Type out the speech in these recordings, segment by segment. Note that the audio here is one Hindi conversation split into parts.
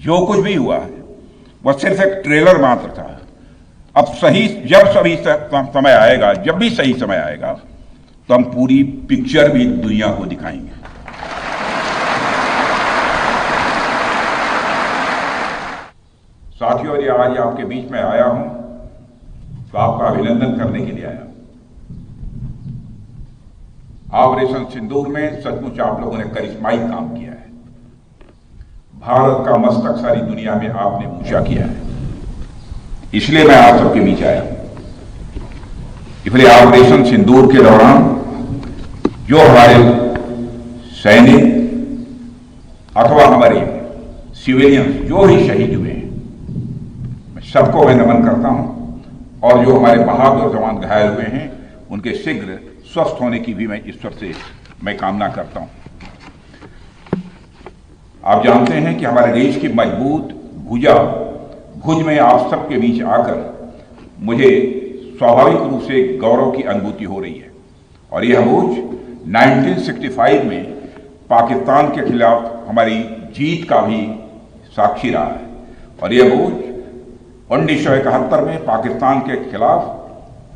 जो कुछ भी हुआ है वह सिर्फ एक ट्रेलर मात्र था। अब सही समय आएगा, जब भी सही समय आएगा, तो हम पूरी पिक्चर भी दुनिया को दिखाएंगे। साथियों, ये आज आपके बीच में आया हूं तो आपका अभिनंदन करने के लिए आया। ऑपरेशन सिंदूर में सचमुच आप लोगों ने करिश्माई काम किया है। भारत का मस्तक सारी दुनिया में आपने ऊंचा किया है, इसलिए मैं आप सबके बीच आया हूं। इसलिए ऑपरेशन सिंदूर के दौरान जो हमारे सैनिक अथवा हमारे सिविलियंस जो भी शहीद हुए हैं, मैं सबको मैं नमन करता हूं, और जो हमारे बहादुर जवान घायल हुए हैं उनके शीघ्र स्वस्थ होने की भी मैं ईश्वर से मैं कामना करता हूं। आप जानते हैं कि हमारे देश की मजबूत भुज में आप सबके बीच आकर मुझे स्वाभाविक रूप से गौरव की अनुभूति हो रही है। और यह भुज 1965 में पाकिस्तान के खिलाफ हमारी जीत का भी साक्षी रहा है, और यह भुज 1971 में पाकिस्तान के खिलाफ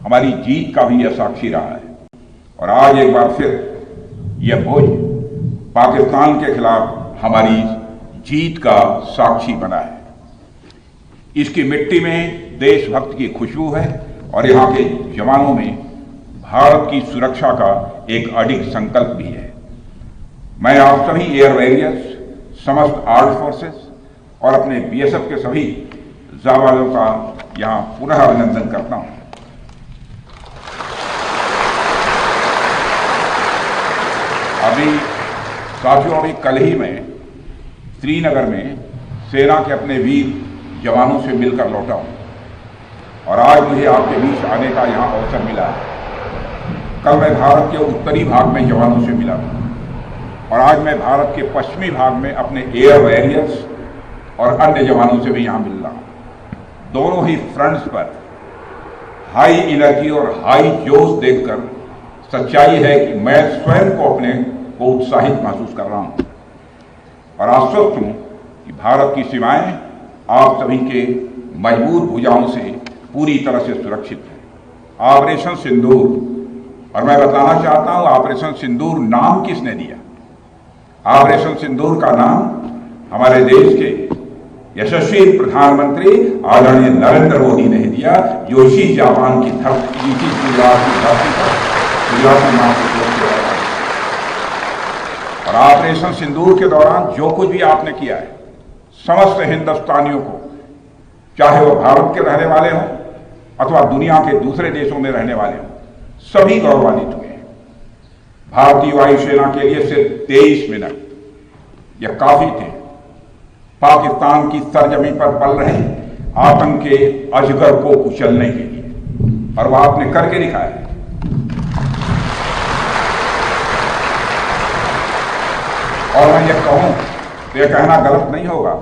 हमारी जीत का भी यह साक्षी रहा है। और आज एक बार फिर यह भुज पाकिस्तान के खिलाफ हमारी जीत का साक्षी बना है। इसकी मिट्टी में देशभक्त की खुशबू है, और यहाँ के जवानों में भारत की सुरक्षा का एक अडिग संकल्प भी है। मैं आप सभी एयर वॉरियर्स, समस्त आर्म्ड फोर्सेस और अपने बीएसएफ के सभी जाबाजों का यहाँ पुनः अभिनंदन करता हूँ। अभी कल ही मैं श्रीनगर में सेना के अपने वीर जवानों से मिलकर लौटा हूँ, और आज मुझे आपके बीच आने का यहाँ अवसर मिला है। कल मैं भारत के उत्तरी भाग में जवानों से मिला था, और आज मैं भारत के पश्चिमी भाग में अपने एयर वॉरियर्स और अन्य जवानों से भी यहाँ मिल रहा हूँ। दोनों ही फ्रंट्स पर हाई एनर्जी और हाई जोश देखकर सच्चाई है कि मैं स्वयं को अपने को उत्साहित महसूस कर रहा हूँ, और आश्वस्त हूँ कि भारत की सीमाएं आप सभी के मजबूत भुजाओं से पूरी तरह से सुरक्षित है। ऑपरेशन सिंदूर, और मैं बताना चाहता हूँ ऑपरेशन सिंदूर नाम किसने दिया? ऑपरेशन सिंदूर का नाम हमारे देश के यशस्वी प्रधानमंत्री आदरणीय नरेंद्र मोदी ने दिया, जो इसी जापान की धरती, इसी गुजरात की धरती पर गुजराती नाम से और ऑपरेशन सिंदूर के दौरान जो कुछ भी आपने किया है, समस्त हिंदुस्तानियों को, चाहे वो भारत के रहने वाले हों अथवा दुनिया के दूसरे देशों में रहने वाले हों, सभी गौरवान्वित हुए हैं। भारतीय वायुसेना के लिए सिर्फ 23 मिनट यह काफी थे पाकिस्तान की सरजमी पर पल रहे आतंक के अजगर को कुचलने के लिए, और वह आपने करके दिखाया। और मैं ये कहूं तो यह कहना गलत नहीं होगा,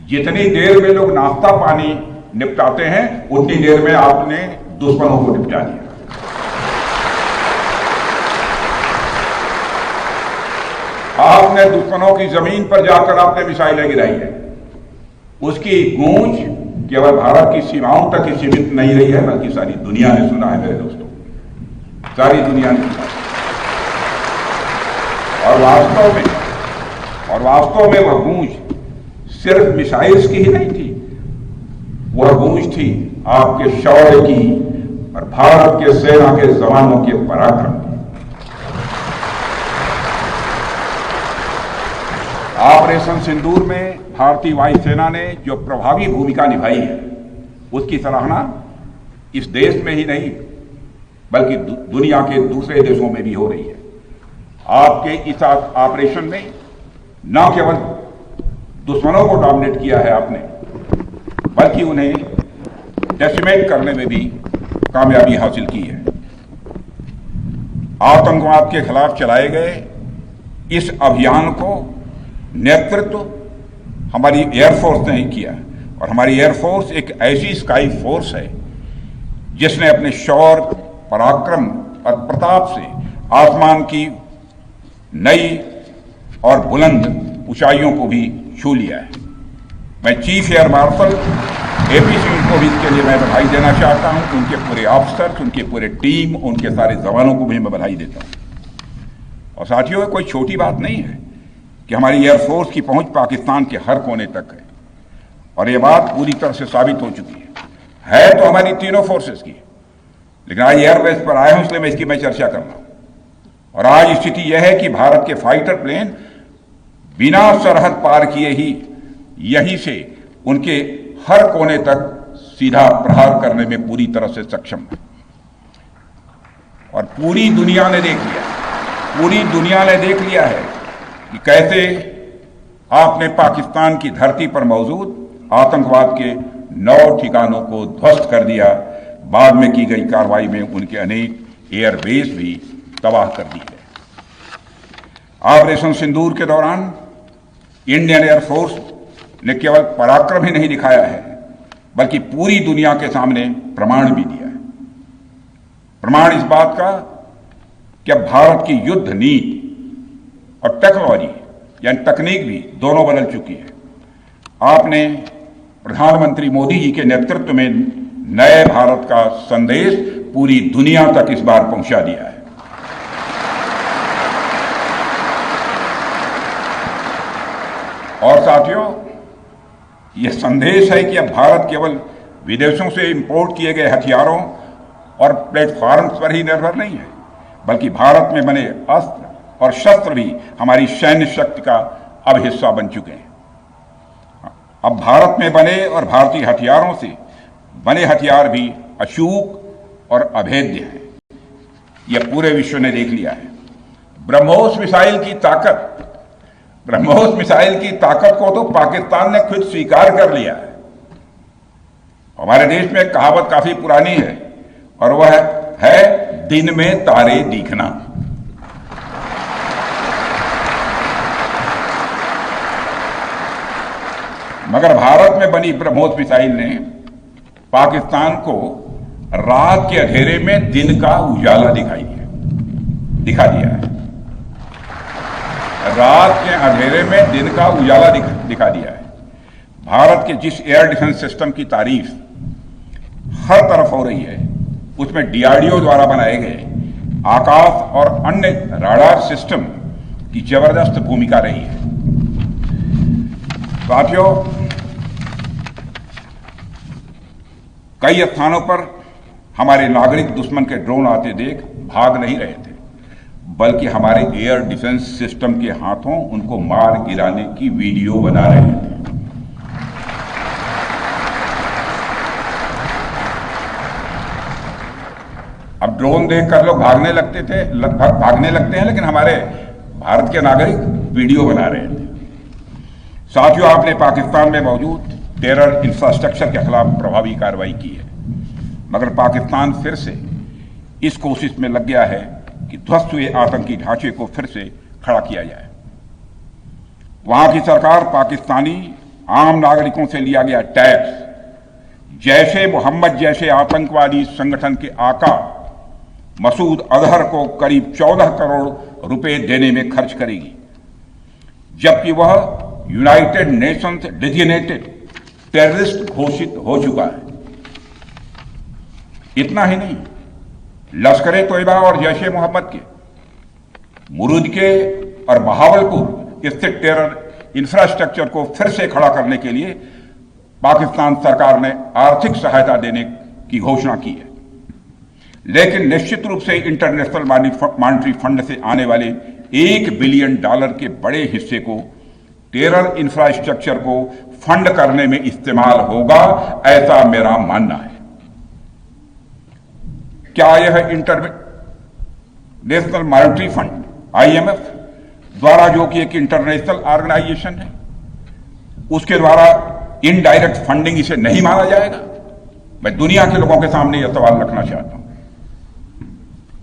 जितनी देर में लोग नाश्ता पानी निपटाते हैं उतनी देर में आपने दुश्मनों को निपटा दिया। आपने दुश्मनों की जमीन पर जाकर आपने मिसाइलें गिराई है। उसकी गूंज केवल भारत की सीमाओं तक ही सीमित नहीं रही है, बल्कि सारी दुनिया ने सुना है मेरे दोस्तों, सारी दुनिया ने सुना। और वास्तव में वह गूंज सिर्फ मिसाइल्स की ही नहीं थी, वह गूंज थी आपके शौर्य की और भारत के सेना के जवानों के पराक्रम की। ऑपरेशन सिंदूर में भारतीय वायुसेना ने जो प्रभावी भूमिका निभाई है, उसकी सराहना इस देश में ही नहीं बल्कि दुनिया के दूसरे देशों में भी हो रही है। आपके इस ऑपरेशन में न केवल दुश्मनों को डोमिनेट किया है आपने, बल्कि उन्हें डेसिमेट करने में भी कामयाबी हासिल की है। आतंकवाद के खिलाफ चलाए गए इस अभियान को नेतृत्व हमारी एयरफोर्स ने ही किया, और हमारी एयरफोर्स एक ऐसी स्काई फोर्स है जिसने अपने शौर्य, पराक्रम और प्रताप से आसमान की नई और बुलंद ऊंचाइयों को भी छू लिया है। मैं chief air marshal AP Singh को भी इसके लिए मैं बधाई देना चाहता हूं, उनके पूरे ऑफिसर्स, उनके पूरे टीम, उनके सारे जवानों को भी मैं बधाई देता हूं। और साथियों, कोई छोटी बात नहीं है कि हमारी एयरफोर्स की पहुंच पाकिस्तान के हर कोने तक है, और यह बात पूरी तरह से साबित हो चुकी है तो हमारी तीनों फोर्सेस की, लेकिन आज एयरबेस पर आए हूं इसलिए मैं इसकी चर्चा कर रहा हूं। और आज स्थिति यह है कि भारत के फाइटर प्लेन बिना सरहद पार किए ही यहीं से उनके हर कोने तक सीधा प्रहार करने में पूरी तरह से सक्षम है। और पूरी दुनिया ने देख लिया है कि कैसे आपने पाकिस्तान की धरती पर मौजूद आतंकवाद के 9 ठिकानों को ध्वस्त कर दिया। बाद में की गई कार्रवाई में उनके अनेक एयरबेस भी तबाह कर दी है। ऑपरेशन सिंदूर के दौरान इंडियन एयरफोर्स ने केवल पराक्रम ही नहीं दिखाया है, बल्कि पूरी दुनिया के सामने प्रमाण भी दिया है। प्रमाण इस बात का कि अब भारत की युद्ध नीति और टेक्नोलॉजी यानी तकनीक भी दोनों बदल चुकी है। आपने प्रधानमंत्री मोदी जी के नेतृत्व में नए भारत का संदेश पूरी दुनिया तक इस बार पहुंचा दिया है। और साथियों, यह संदेश है कि अब भारत केवल विदेशों से इंपोर्ट किए गए हथियारों और प्लेटफॉर्म्स पर ही निर्भर नहीं है, बल्कि भारत में बने अस्त्र और शस्त्र भी हमारी सैन्य शक्ति का अब हिस्सा बन चुके हैं। अब भारत में बने और भारतीय हथियारों से बने हथियार भी अचूक और अभेद्य हैं। यह पूरे विश्व ने देख लिया है। ब्रह्मोस मिसाइल की ताकत को तो पाकिस्तान ने खुद स्वीकार कर लिया है। हमारे देश में एक कहावत काफी पुरानी है और वह है दिन में तारे दिखना। मगर भारत में बनी ब्रह्मोस मिसाइल ने पाकिस्तान को रात के अंधेरे में दिन का उजाला दिखा दिया है। रात के अंधेरे में दिन का उजाला दिखा दिया है। भारत के जिस एयर डिफेंस सिस्टम की तारीफ हर तरफ हो रही है, उसमें डीआरडीओ द्वारा बनाए गए आकाश और अन्य राडार सिस्टम की जबरदस्त भूमिका रही है। साथियों, कई स्थानों पर हमारे नागरिक दुश्मन के ड्रोन आते देख भाग नहीं रहे थे, बल्कि हमारे एयर डिफेंस सिस्टम के हाथों उनको मार गिराने की वीडियो बना रहे थे। अब ड्रोन देखकर लोग भागने लगते हैं, लेकिन हमारे भारत के नागरिक वीडियो बना रहे थे। साथियों, आपने पाकिस्तान में मौजूद टेरर इंफ्रास्ट्रक्चर के खिलाफ प्रभावी कार्रवाई की है, मगर पाकिस्तान फिर से इस कोशिश में लग गया है कि ध्वस्त हुए आतंकी ढांचे को फिर से खड़ा किया जाए। वहां की सरकार पाकिस्तानी आम नागरिकों से लिया गया टैक्स जैशे मोहम्मद जैसे आतंकवादी संगठन के आका मसूद अजहर को करीब 14 करोड़ रुपए देने में खर्च करेगी, जबकि वह यूनाइटेड नेशंस डेजिग्नेटेड टेररिस्ट घोषित हो चुका है। इतना ही नहीं, लश्कर-ए-तोयबा और जैश-ए मोहम्मद के मुरूद के और बहावलपुर स्थित टेरर इंफ्रास्ट्रक्चर को फिर से खड़ा करने के लिए पाकिस्तान सरकार ने आर्थिक सहायता देने की घोषणा की है, लेकिन निश्चित रूप से इंटरनेशनल मॉनेटरी फंड से आने वाले $1 बिलियन के बड़े हिस्से को टेरर इंफ्रास्ट्रक्चर को फंड करने में इस्तेमाल होगा, ऐसा मेरा मानना है। क्या यह इंटरनेशनल मॉनेटरी फंड IMF द्वारा, जो कि एक इंटरनेशनल ऑर्गेनाइजेशन है, उसके द्वारा इनडायरेक्ट फंडिंग इसे नहीं माना जाएगा? मैं दुनिया के लोगों के सामने यह सवाल रखना चाहता हूं।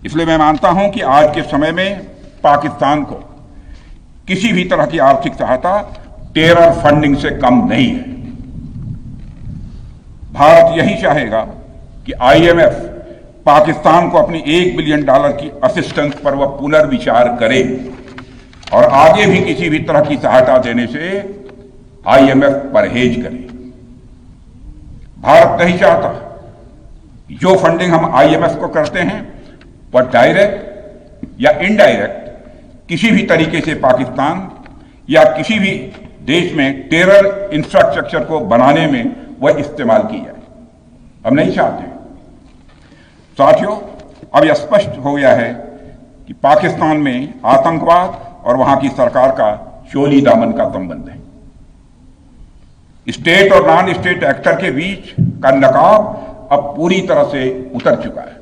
इसलिए मैं मानता हूं कि आज के समय में पाकिस्तान को किसी भी तरह की आर्थिक सहायता टेरर फंडिंग से कम नहीं है। भारत यही चाहेगा कि IMF पाकिस्तान को अपनी $1 बिलियन की असिस्टेंस पर वह पुनर्विचार करे और आगे भी किसी भी तरह की सहायता देने से आईएमएफ परहेज करे। भारत नहीं चाहता जो फंडिंग हम आईएमएफ को करते हैं वह डायरेक्ट या इनडायरेक्ट किसी भी तरीके से पाकिस्तान या किसी भी देश में टेरर इंफ्रास्ट्रक्चर को बनाने में वह इस्तेमाल की जाए। हम नहीं चाहते। साथियों, अब यह स्पष्ट हो गया है कि पाकिस्तान में आतंकवाद और वहां की सरकार का चोली दामन का संबंध है। स्टेट और नॉन स्टेट एक्टर के बीच का नकाब अब पूरी तरह से उतर चुका है।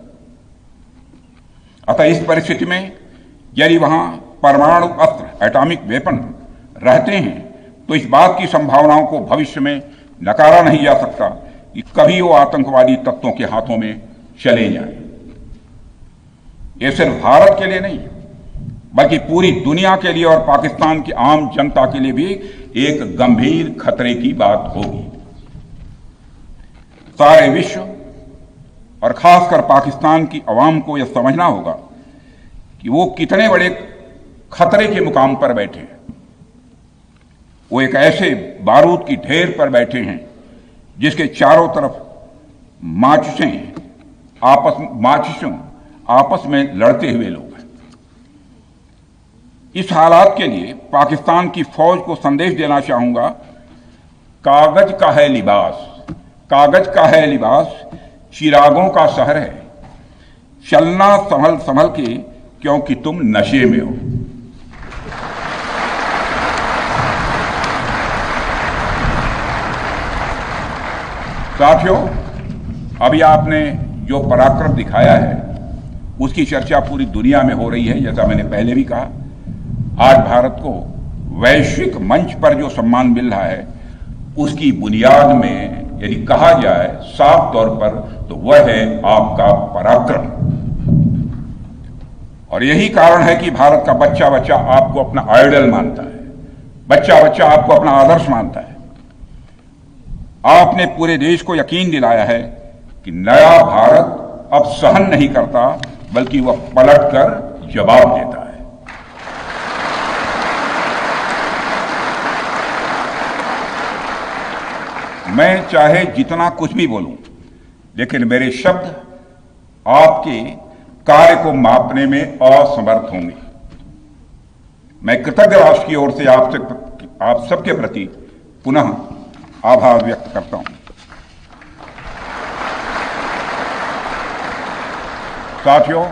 अतः इस परिस्थिति में यदि वहां परमाणु अस्त्र एटॉमिक वेपन रहते हैं तो इस बात की संभावनाओं को भविष्य में नकारा नहीं जा सकता कि कभी वो आतंकवादी तत्वों के हाथों में चले जाएं। ये सिर्फ भारत के लिए नहीं बल्कि पूरी दुनिया के लिए और पाकिस्तान की आम जनता के लिए भी एक गंभीर खतरे की बात होगी। सारे विश्व और खासकर पाकिस्तान की आवाम को यह समझना होगा कि वो कितने बड़े खतरे के मुकाम पर बैठे हैं। वो एक ऐसे बारूद की ढेर पर बैठे हैं जिसके चारों तरफ माचिसों आपस में लड़ते हुए लोग हैं। इस हालात के लिए पाकिस्तान की फौज को संदेश देना चाहूंगा, कागज का है लिबास, कागज का है लिबास, चिरागों का शहर है, चलना संभल संभल के क्योंकि तुम नशे में हो। साथियों, अभी आपने जो पराक्रम दिखाया है उसकी चर्चा पूरी दुनिया में हो रही है। जैसा मैंने पहले भी कहा, आज भारत को वैश्विक मंच पर जो सम्मान मिल रहा है उसकी बुनियाद में यदि कहा जाए साफ तौर पर तो वह है आपका पराक्रम। और यही कारण है कि भारत का बच्चा बच्चा आपको अपना आइडल मानता है, बच्चा बच्चा आपको अपना आदर्श मानता है। आपने पूरे देश को यकीन दिलाया है कि नया भारत अब सहन नहीं करता बल्कि वह पलटकर जवाब देता है। मैं चाहे जितना कुछ भी बोलूं, लेकिन मेरे शब्द आपके कार्य को मापने में असमर्थ होंगे। मैं कृतज्ञ राष्ट्र की ओर से आप सबके प्रति पुनः आभार व्यक्त करता हूं। साथियों,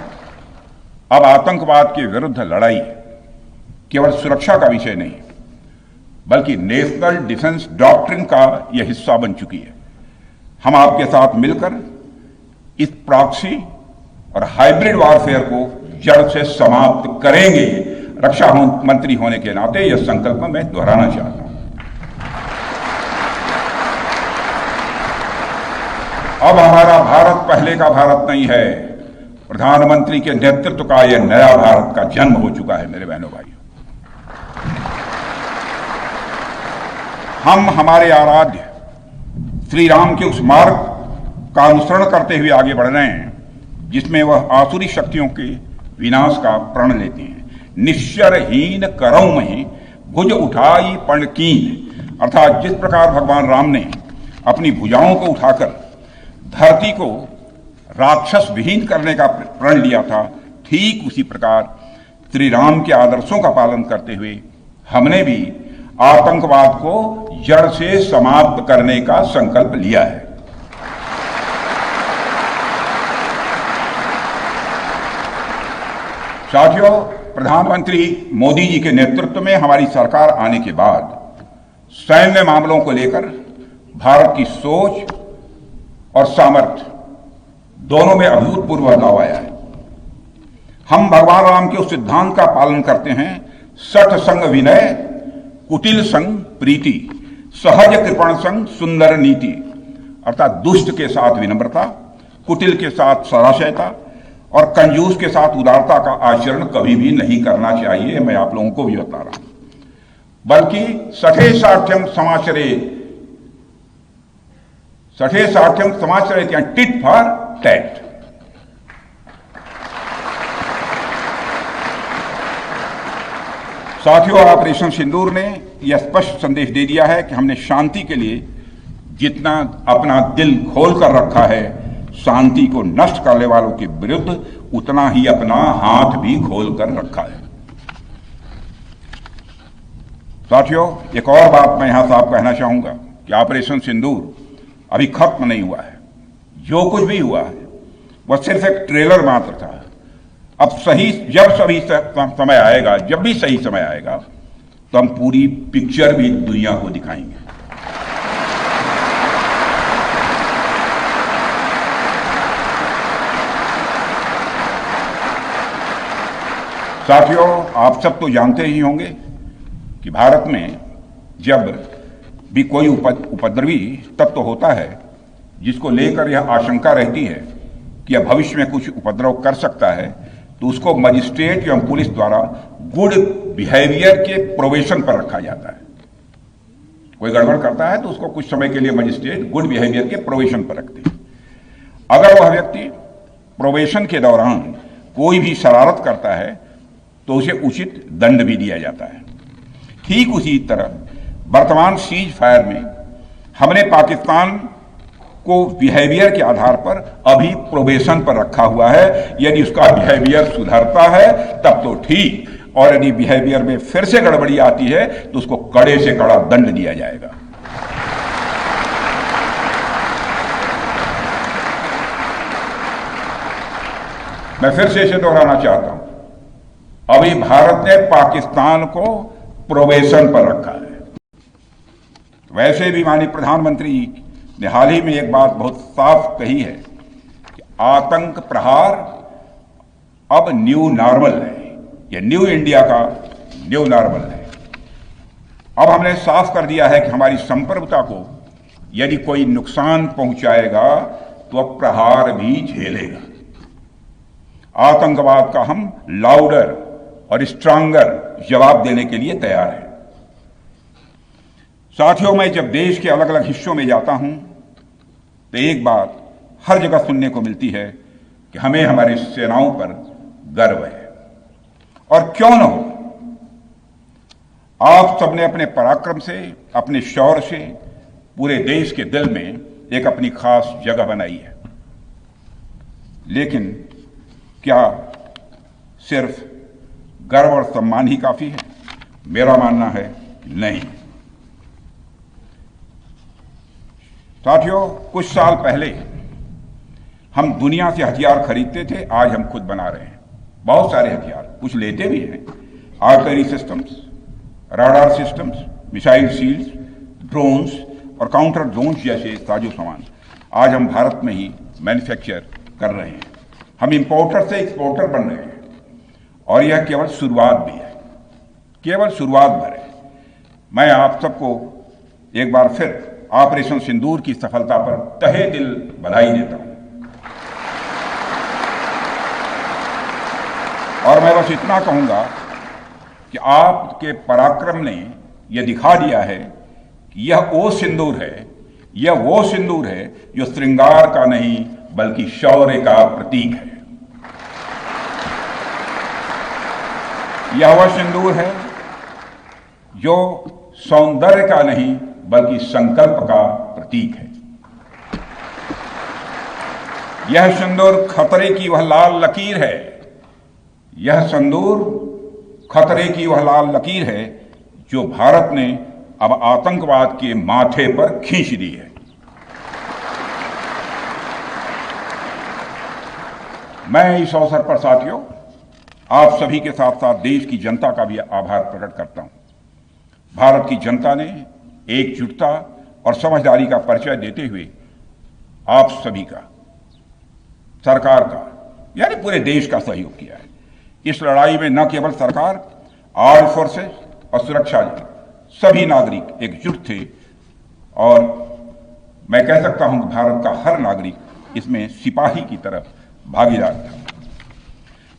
अब आतंकवाद के विरुद्ध लड़ाई केवल सुरक्षा का विषय नहीं बल्कि नेशनल डिफेंस डॉक्ट्रिन का यह हिस्सा बन चुकी है। हम आपके साथ मिलकर इस प्रॉक्सी और हाइब्रिड वॉरफेयर को जड़ से समाप्त करेंगे। रक्षा मंत्री होने के नाते यह संकल्प मैं दोहराना चाहता हूं। अब हमारा भारत पहले का भारत नहीं है। प्रधानमंत्री के नेतृत्व का यह नया भारत का जन्म हो चुका है। मेरे बहनों भाइयों, हम हमारे आराध्य श्री राम के उस मार्ग का अनुसरण करते हुए आगे बढ़ रहे हैं जिसमें वह आसुरी शक्तियों के विनाश का प्रण लेते हैं। निश्चरहीन करौं मही भुज उठाई पण कीन, अर्थात जिस प्रकार भगवान राम ने अपनी भुजाओं को उठाकर धरती को राक्षस विहीन करने का प्रण लिया था, ठीक उसी प्रकार श्री राम के आदर्शों का पालन करते हुए हमने भी आतंकवाद को जड़ से समाप्त करने का संकल्प लिया है। साथियों, प्रधानमंत्री मोदी जी के नेतृत्व में हमारी सरकार आने के बाद सैन्य मामलों को लेकर भारत की सोच और सामर्थ्य दोनों में अभूतपूर्व बदलाव आया है। हम भगवान राम के उस सिद्धांत का पालन करते हैं, सठ संग विनय कुटिल संग प्रीति, सहज कृपण संग सुंदर नीति, अर्थात दुष्ट के साथ विनम्रता, कुटिल के साथ सदाशयता और कंजूस के साथ उदारता का आचरण कभी भी नहीं करना चाहिए। मैं आप लोगों को भी बता रहा हूं, बल्कि सठे साठ्यम समाचरित या टिट फॉर टैट। साथियों, ऑपरेशन सिंदूर ने यह स्पष्ट संदेश दे दिया है कि हमने शांति के लिए जितना अपना दिल खोल कर रखा है, शांति को नष्ट करने वालों के विरुद्ध उतना ही अपना हाथ भी खोल कर रखा है। साथियों, एक और बात मैं यहां साफ कहना चाहूंगा कि ऑपरेशन सिंदूर अभी खत्म नहीं हुआ है। जो कुछ भी हुआ है वह सिर्फ एक ट्रेलर मात्र था। अब समय आएगा, जब भी सही समय आएगा, तो हम पूरी पिक्चर भी दुनिया को दिखाएंगे। साथियों, आप सब तो जानते ही होंगे कि भारत में जब भी कोई उपद्रवी तत्व होता है जिसको लेकर यह आशंका रहती है कि यह भविष्य में कुछ उपद्रव कर सकता है, तो उसको मजिस्ट्रेट एवं पुलिस द्वारा गुड बिहेवियर के प्रोबेशन पर रखा जाता है। कोई गड़बड़ करता है तो उसको कुछ समय के लिए मजिस्ट्रेट गुड बिहेवियर के प्रोबेशन पर रखते हैं। अगर वह व्यक्ति प्रोबेशन के दौरान कोई भी शरारत करता है तो उसे उचित दंड भी दिया जाता है। ठीक उसी तरह वर्तमान सीज फायर में हमने पाकिस्तान को बिहेवियर के आधार पर अभी प्रोबेशन पर रखा हुआ है। यदि उसका बिहेवियर सुधरता है तब तो ठीक, और यदि बिहेवियर में फिर से गड़बड़ी आती है तो उसको कड़े से कड़ा दंड दिया जाएगा। मैं फिर से इसे दोहराना चाहता हूं, अभी भारत ने पाकिस्तान को प्रोबेशन पर रखा है। वैसे भी माननीय प्रधानमंत्री ने हाल ही में एक बात बहुत साफ कही है कि आतंक प्रहार अब न्यू नॉर्मल है। यह न्यू इंडिया का न्यू नॉर्मल है। अब हमने साफ कर दिया है कि हमारी संप्रभुता को यदि कोई नुकसान पहुंचाएगा तो अब प्रहार भी झेलेगा। आतंकवाद का हम लाउडर और स्ट्रांगर जवाब देने के लिए तैयार हैं। साथियों, मैं जब देश के अलग अलग हिस्सों में जाता हूं तो एक बात हर जगह सुनने को मिलती है कि हमें हमारी सेनाओं पर गर्व है। और क्यों न हो, आप सबने अपने पराक्रम से, अपने शौर्य से पूरे देश के दिल में एक अपनी खास जगह बनाई है। लेकिन क्या सिर्फ गर्व और सम्मान ही काफी है? मेरा मानना है नहीं। साथियों, कुछ साल पहले हम दुनिया से हथियार खरीदते थे, आज हम खुद बना रहे हैं बहुत सारे हथियार। कुछ लेते भी हैं, artillery systems, radar systems, missile shields, drones और काउंटर ड्रोन्स जैसे साजो सामान आज हम भारत में ही मैन्युफैक्चर कर रहे हैं। हम इंपोर्टर से एक्सपोर्टर बन रहे हैं, और यह केवल शुरुआत भी है, केवल शुरुआत भर है। मैं आप सबको एक बार फिर ऑपरेशन सिंदूर की सफलता पर तहे दिल बधाई देता हूं। और मैं बस इतना कहूंगा कि आपके पराक्रम ने यह दिखा दिया है कि यह वो सिंदूर है, यह वो सिंदूर है जो श्रृंगार का नहीं बल्कि शौर्य का प्रतीक है। यह वह सिंदूर है जो सौंदर्य का नहीं बल्कि संकल्प का प्रतीक है। यह सिंदूर खतरे की वह लाल लकीर है, यह सिंदूर खतरे की वह लाल लकीर है जो भारत ने अब आतंकवाद के माथे पर खींच दी है। मैं इस अवसर पर साथियों आप सभी के साथ साथ देश की जनता का भी आभार प्रकट करता हूं। भारत की जनता ने एकजुटता और समझदारी का परिचय देते हुए आप सभी का, सरकार का, यानी पूरे देश का सहयोग किया है। इस लड़ाई में न केवल सरकार, आर्म्ड फोर्सेस और सुरक्षा सभी नागरिक एकजुट थे, और मैं कह सकता हूं कि भारत का हर नागरिक इसमें सिपाही की तरह भागीदार था।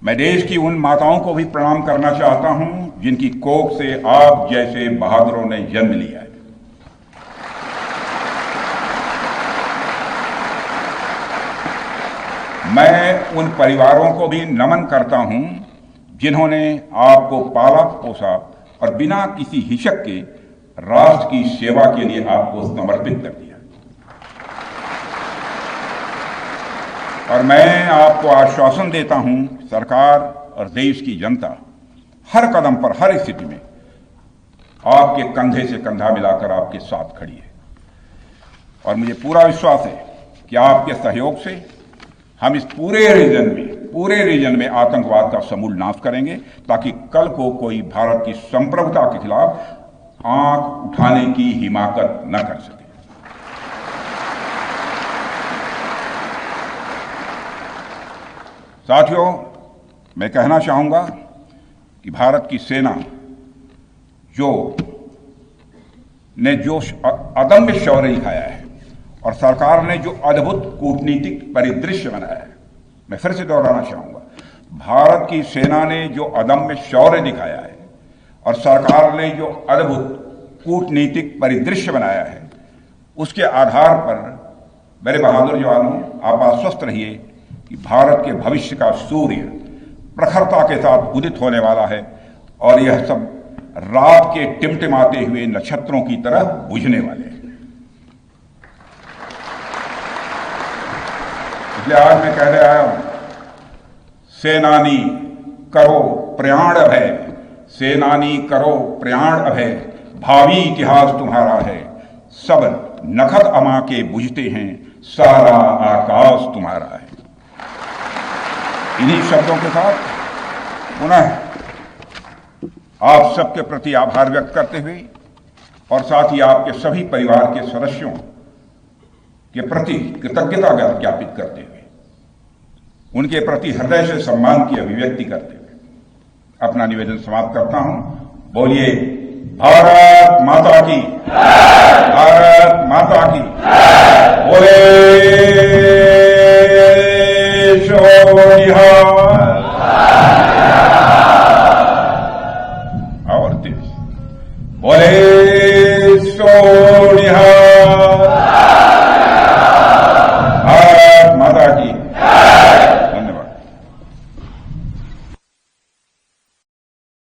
मैं देश की उन माताओं को भी प्रणाम करना चाहता हूं जिनकी कोख से आप जैसे बहादुरों ने जन्म लिया है। मैं उन परिवारों को भी नमन करता हूं जिन्होंने आपको पाला पोसा और बिना किसी हिचक के राष्ट्र की सेवा के लिए आपको समर्पित कर दिया। और मैं आपको आश्वासन देता हूं, सरकार और देश की जनता हर कदम पर, हर स्थिति में आपके कंधे से कंधा मिलाकर आपके साथ खड़ी है। और मुझे पूरा विश्वास है कि आपके सहयोग से हम इस पूरे रीजन में आतंकवाद का समूल नाश करेंगे, ताकि कल को कोई भारत की संप्रभुता के खिलाफ आंख उठाने की हिमाकत न कर सके। साथियों, मैं कहना चाहूंगा कि भारत की सेना जो अदम्य शौर्य दिखाया है और सरकार ने जो अद्भुत कूटनीतिक परिदृश्य बनाया है, मैं फिर से दोहराना चाहूंगा, भारत की सेना ने जो अदम्य शौर्य दिखाया है और सरकार ने जो अद्भुत कूटनीतिक परिदृश्य बनाया है, उसके आधार पर मेरे बहादुर जवानों, आप आश्वस्त रहिए कि भारत के भविष्य का सूर्य प्रखरता के साथ उदित होने वाला है और यह सब रात के टिमटिमाते हुए नक्षत्रों की तरह बुझने वाले हैं। इसलिए आज मैं कहने आया हूं, सेनानी करो प्रयाण अभय, सेनानी करो प्रयाण अभय, भावी इतिहास तुम्हारा है, सब नखत अमा के बुझते हैं, सारा आकाश तुम्हारा है। इन्हीं शब्दों के साथ पुनः आप सबके प्रति आभार व्यक्त करते हुए और साथ ही आपके सभी परिवार के सदस्यों के प्रति कृतज्ञता ज्ञापित करते हुए, उनके प्रति हृदय से सम्मान की अभिव्यक्ति करते हुए अपना निवेदन समाप्त करता हूं। बोलिए भारत माता की, भारत माता की, बोले और बोले सो